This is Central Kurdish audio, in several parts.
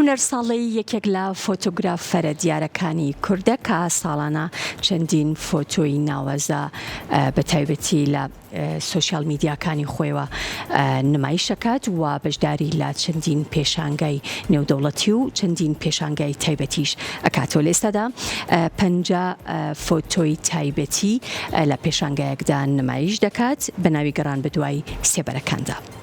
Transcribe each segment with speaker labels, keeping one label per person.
Speaker 1: هونەر ساڵی یەکێک لە فۆتۆگرافەرە دیارەکانی کوردە کە ساڵانە چەندین فۆتۆی ناوەزە بە تایبەتی لە سۆشیال میدیاکانی خۆیەوە نمایشەکات و بەشداری لە چەندین پێشانگای نێودەوڵەتی و چەندین پێشانگای تایبەتیش ئەکاتەوە. لە ئێستادا 50 فۆتۆی تایبەتی لە پێشانگایەکدا نمایش دەکات بە ناوی گەڕان بە دوای سێبەرەکاندا.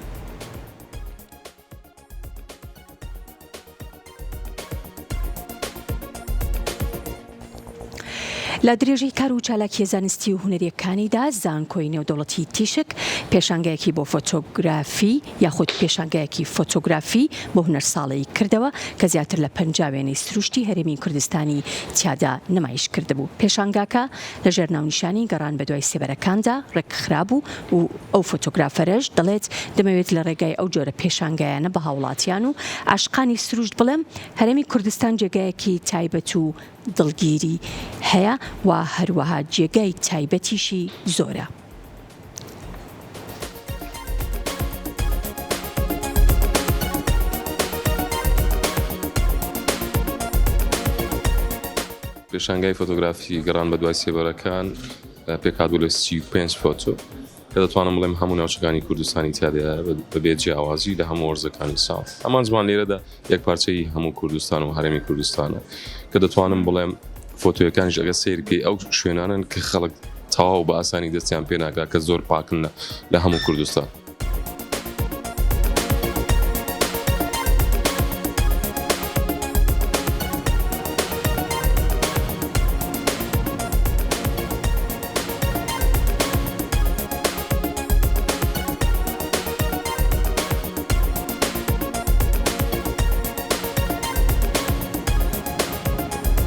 Speaker 1: لە درێژەی کار و چالاکیە زانستی و هونەریەکانیدا زانکۆی نێودەوڵەتی تیشک پێشانگایەکی بۆ فۆتۆگرافی یاخود پێشانگایەکی فۆتۆگرافی بۆ هونەرساڵی کردەوە کە زیاتر لە 50 وێنەی سروشتی هەرێمی کوردستانی تیادا نمایش کردبوو. پێشانگاکە لە ژێر ناونیشانی گەڕان بە دوای سێبەرەکاندا ڕێکخرابوو و ئەو فۆتۆگرافەرەش دەڵێت دەمەوێت لە ڕێگای ئەو جۆرە پێشانگایانە بە هاوڵاتیان و عاشقانی سروشت بڵێم هەرێمی کوردستان جێگایەکی تایبەت و دڵگیری هەیە و هەروەها جێگای تایبەتیشی زۆرە.
Speaker 2: پێشانگای فۆتۆگرافی گەڕان بە دوای سێبەرەکان پێکهاتبوو لە 35 فۆتۆ کە دەتوانم بڵێم هەموو ناوچەکانی کوردستانی تیادایە بەبێ جیاوازی لە هەموو وەرزەکانی ساڵ. هەمان زمان لێرەدا یەک پارچەی هەموو کوردستان و هەرێمی کوردستانە کە دەتوانم بڵێم فۆتۆیەکانیش ئەگە سیرکەی ئەو شوێنانن کە خەڵک تەواو بە ئاسانی دەستیان پێ ناکات کە زۆر پاکن لە هەموو کوردستان.